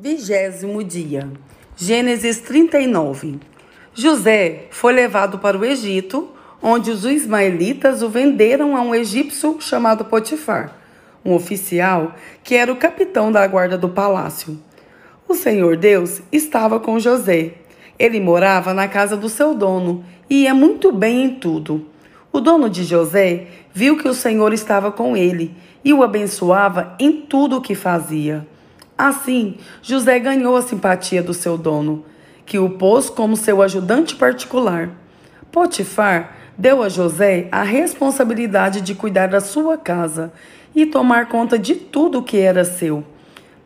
20º dia. Gênesis 39. José foi levado para o Egito, onde os ismaelitas o venderam a um egípcio chamado Potifar, um oficial que era o capitão da guarda do palácio. O Senhor Deus estava com José. Ele morava na casa do seu dono e ia muito bem em tudo. O dono de José viu que o Senhor estava com ele e o abençoava em tudo o que fazia. Assim, José ganhou a simpatia do seu dono, que o pôs como seu ajudante particular. Potifar deu a José a responsabilidade de cuidar da sua casa e tomar conta de tudo o que era seu.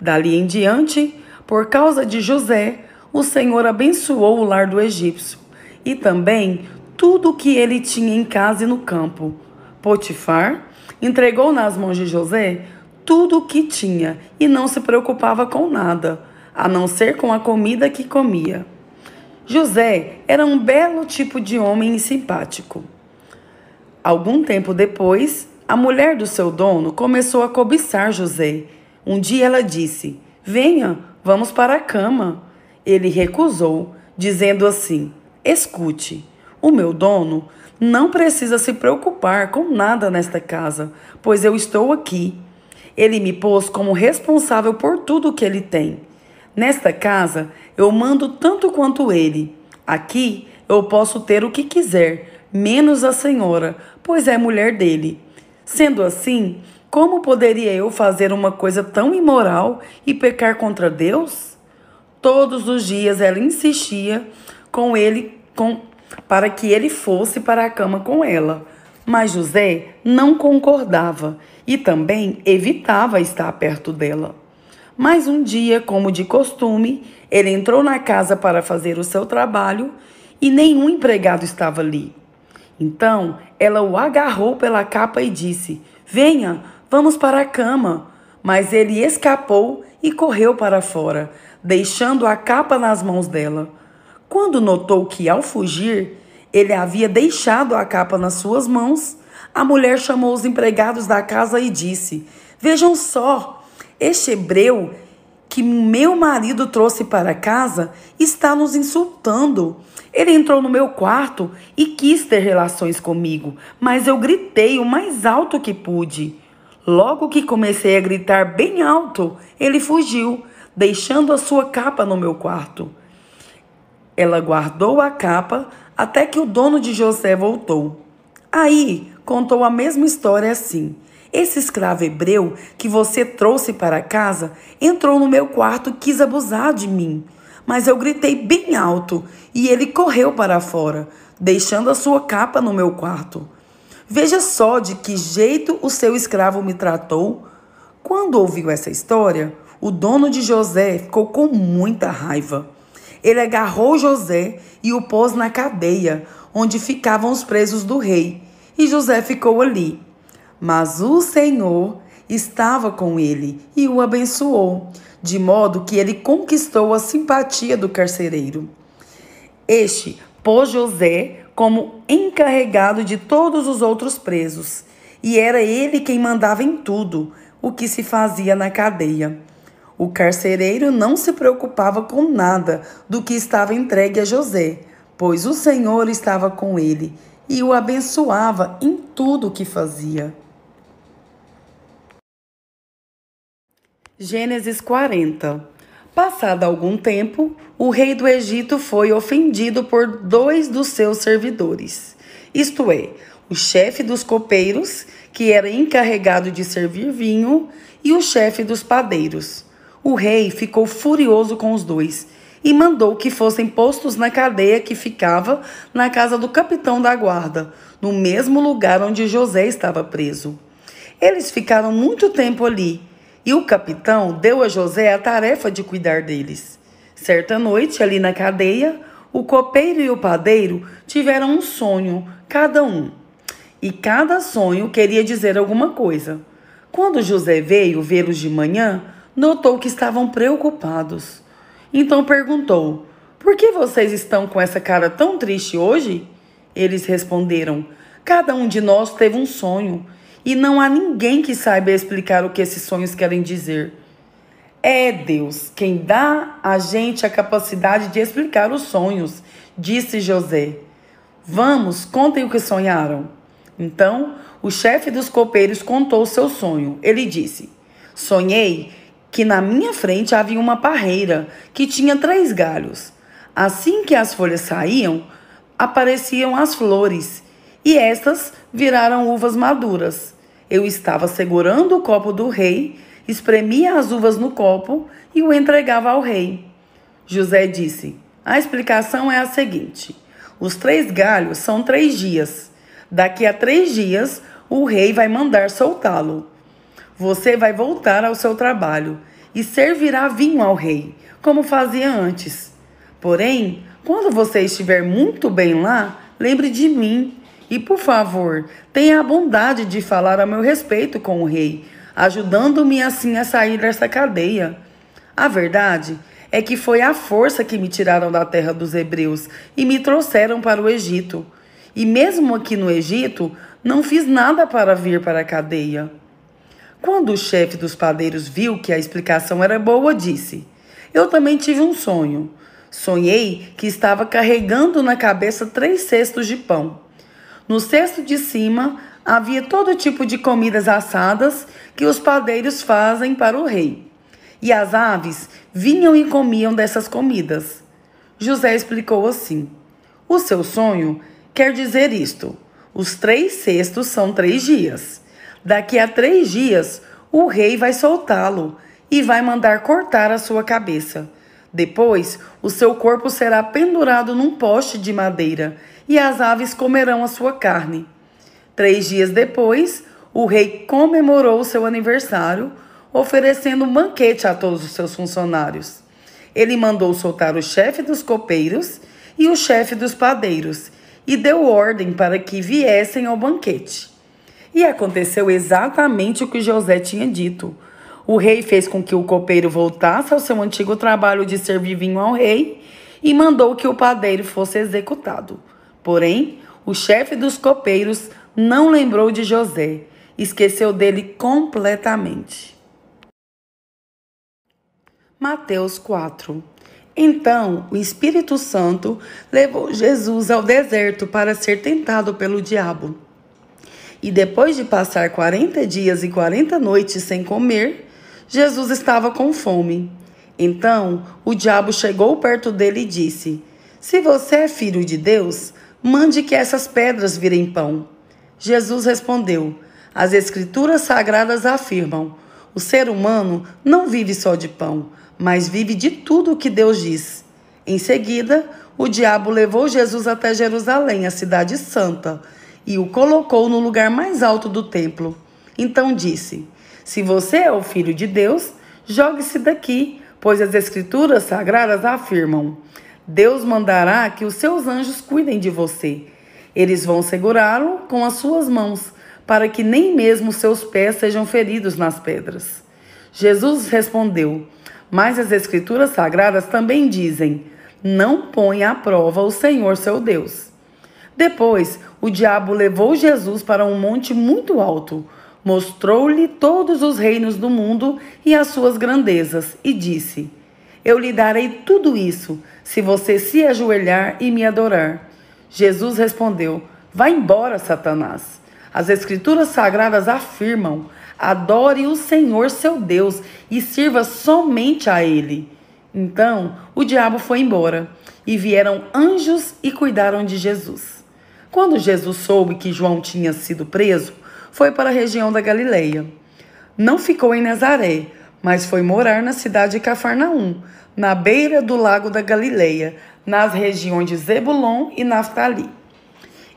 Dali em diante, por causa de José, o Senhor abençoou o lar do egípcio e também tudo o que ele tinha em casa e no campo. Potifar entregou nas mãos de José tudo o que tinha e não se preocupava com nada, a não ser com a comida que comia. José era um belo tipo de homem e simpático. Algum tempo depois, a mulher do seu dono começou a cobiçar José. Um dia ela disse: "Venha, vamos para a cama." Ele recusou, dizendo assim: "Escute, o meu dono não precisa se preocupar com nada nesta casa, pois eu estou aqui. Ele me pôs como responsável por tudo o que ele tem. Nesta casa, eu mando tanto quanto ele. Aqui, eu posso ter o que quiser, menos a senhora, pois é mulher dele. Sendo assim, como poderia eu fazer uma coisa tão imoral e pecar contra Deus?" Todos os dias ela insistia para que ele fosse para a cama com ela. Mas José não concordava e também evitava estar perto dela. Mas um dia, como de costume, ele entrou na casa para fazer o seu trabalho e nenhum empregado estava ali. Então ela o agarrou pela capa e disse: "Venha, vamos para a cama." Mas ele escapou e correu para fora, deixando a capa nas mãos dela. Quando notou que, ao fugir, ele havia deixado a capa nas suas mãos, a mulher chamou os empregados da casa e disse: "Vejam só, este hebreu que meu marido trouxe para casa está nos insultando. Ele entrou no meu quarto e quis ter relações comigo, mas eu gritei o mais alto que pude. Logo que comecei a gritar bem alto, ele fugiu, deixando a sua capa no meu quarto." Ela guardou a capa até que o dono de José voltou. Aí contou a mesma história assim: "Esse escravo hebreu que você trouxe para casa entrou no meu quarto e quis abusar de mim. Mas eu gritei bem alto e ele correu para fora, deixando a sua capa no meu quarto. Veja só de que jeito o seu escravo me tratou." Quando ouviu essa história, o dono de José ficou com muita raiva. Ele agarrou José e o pôs na cadeia, onde ficavam os presos do rei, e José ficou ali. Mas o Senhor estava com ele e o abençoou, de modo que ele conquistou a simpatia do carcereiro. Este pôs José como encarregado de todos os outros presos, e era ele quem mandava em tudo o que se fazia na cadeia. O carcereiro não se preocupava com nada do que estava entregue a José, pois o Senhor estava com ele e o abençoava em tudo o que fazia. Gênesis 40. Passado algum tempo, o rei do Egito foi ofendido por 2 dos seus servidores, isto é, o chefe dos copeiros, que era encarregado de servir vinho, e o chefe dos padeiros. O rei ficou furioso com os 2 e mandou que fossem postos na cadeia que ficava na casa do capitão da guarda, no mesmo lugar onde José estava preso. Eles ficaram muito tempo ali e o capitão deu a José a tarefa de cuidar deles. Certa noite, ali na cadeia, o copeiro e o padeiro tiveram um sonho, cada um. E cada sonho queria dizer alguma coisa. Quando José veio vê-los de manhã, notou que estavam preocupados. Então perguntou: "Por que vocês estão com essa cara tão triste hoje?" Eles responderam: "Cada um de nós teve um sonho, e não há ninguém que saiba explicar o que esses sonhos querem dizer." É Deus quem dá a gente a capacidade de explicar os sonhos, disse José. Vamos, contem o que sonharam. Então, o chefe dos copeiros contou seu sonho. Ele disse: sonhei que na minha frente havia uma parreira que tinha 3 galhos. Assim que as folhas saíam, apareciam as flores, e estas viraram uvas maduras. Eu estava segurando o copo do rei, espremia as uvas no copo e o entregava ao rei. José disse: a explicação é a seguinte: os 3 galhos são 3 dias. Daqui a 3 dias, o rei vai mandar soltá-lo. Você vai voltar ao seu trabalho e servirá vinho ao rei, como fazia antes. Porém, quando você estiver muito bem lá, lembre de mim. E, por favor, tenha a bondade de falar a meu respeito com o rei, ajudando-me assim a sair dessa cadeia. A verdade é que foi à força que me tiraram da terra dos hebreus e me trouxeram para o Egito. E mesmo aqui no Egito, não fiz nada para vir para a cadeia. Quando o chefe dos padeiros viu que a explicação era boa, disse: eu também tive um sonho. Sonhei que estava carregando na cabeça 3 cestos de pão. No cesto de cima havia todo tipo de comidas assadas que os padeiros fazem para o rei. E as aves vinham e comiam dessas comidas. José explicou assim: o seu sonho quer dizer isto: os 3 cestos são 3 dias. Daqui a 3 dias, o rei vai soltá-lo e vai mandar cortar a sua cabeça. Depois, o seu corpo será pendurado num poste de madeira e as aves comerão a sua carne. 3 dias depois, o rei comemorou seu aniversário, oferecendo um banquete a todos os seus funcionários. Ele mandou soltar o chefe dos copeiros e o chefe dos padeiros e deu ordem para que viessem ao banquete. E aconteceu exatamente o que José tinha dito. O rei fez com que o copeiro voltasse ao seu antigo trabalho de servir vinho ao rei e mandou que o padeiro fosse executado. Porém, o chefe dos copeiros não lembrou de José, esqueceu dele completamente. Mateus 4. Então, o Espírito Santo levou Jesus ao deserto para ser tentado pelo diabo. E depois de passar 40 dias e 40 noites sem comer, Jesus estava com fome. Então, o diabo chegou perto dele e disse: se você é filho de Deus, mande que essas pedras virem pão. Jesus respondeu: as Escrituras Sagradas afirmam: o ser humano não vive só de pão, mas vive de tudo o que Deus diz. Em seguida, o diabo levou Jesus até Jerusalém, a cidade santa, e o colocou no lugar mais alto do templo. Então disse: se você é o filho de Deus, jogue-se daqui, pois as Escrituras Sagradas afirmam: Deus mandará que os seus anjos cuidem de você. Eles vão segurá-lo com as suas mãos, para que nem mesmo seus pés sejam feridos nas pedras. Jesus respondeu: mas as Escrituras Sagradas também dizem: não ponha à prova o Senhor seu Deus. Depois, o diabo levou Jesus para um monte muito alto, mostrou-lhe todos os reinos do mundo e as suas grandezas, e disse: eu lhe darei tudo isso, se você se ajoelhar e me adorar. Jesus respondeu: vá embora, Satanás. As Escrituras Sagradas afirmam: adore o Senhor seu Deus e sirva somente a Ele. Então, o diabo foi embora, e vieram anjos e cuidaram de Jesus. Quando Jesus soube que João tinha sido preso, foi para a região da Galileia. Não ficou em Nazaré, mas foi morar na cidade de Cafarnaum, na beira do lago da Galileia, nas regiões de Zebulon e Naftali.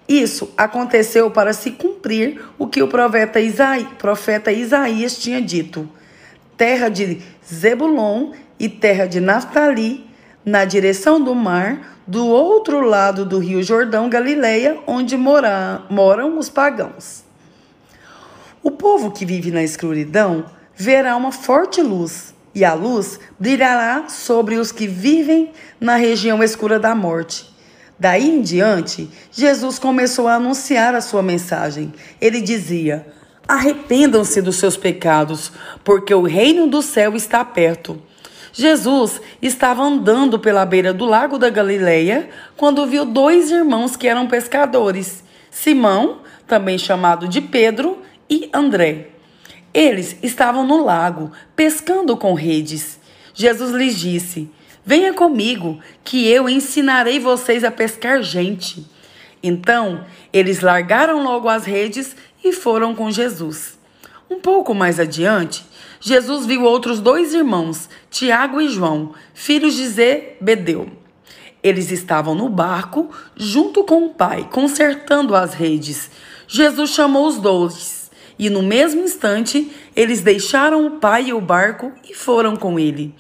Isso aconteceu para se cumprir o que o profeta Isaías tinha dito: terra de Zebulon e terra de Naftali, na direção do mar, do outro lado do rio Jordão, Galileia, onde moram os pagãos. O povo que vive na escuridão verá uma forte luz, e a luz brilhará sobre os que vivem na região escura da morte. Daí em diante, Jesus começou a anunciar a sua mensagem. Ele dizia: Arrependam-se dos seus pecados, porque o reino do céu está perto. Jesus estava andando pela beira do lago da Galileia quando viu dois irmãos que eram pescadores, Simão, também chamado de Pedro, e André. Eles estavam no lago, pescando com redes. Jesus lhes disse: Venha comigo, que eu ensinarei vocês a pescar gente. Então, eles largaram logo as redes e foram com Jesus. Um pouco mais adiante, Jesus viu outros dois irmãos, Tiago e João, filhos de Zebedeu. Eles estavam no barco, junto com o pai, consertando as redes. Jesus chamou os dois, e no mesmo instante, eles deixaram o pai e o barco e foram com ele.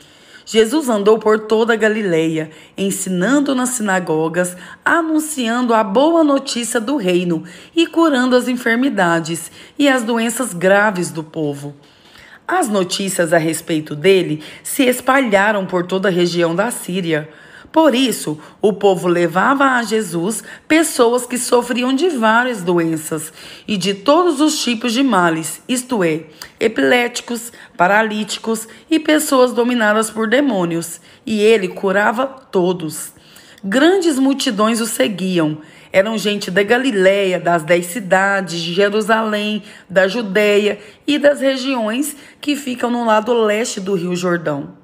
Jesus andou por toda a Galileia, ensinando nas sinagogas, anunciando a boa notícia do reino e curando as enfermidades e as doenças graves do povo. As notícias a respeito dele se espalharam por toda a região da Síria. Por isso, o povo levava a Jesus pessoas que sofriam de várias doenças e de todos os tipos de males, isto é, epiléticos, paralíticos e pessoas dominadas por demônios, e ele curava todos. Grandes multidões o seguiam. Eram gente da Galiléia, das 10 cidades, de Jerusalém, da Judéia e das regiões que ficam no lado leste do Rio Jordão.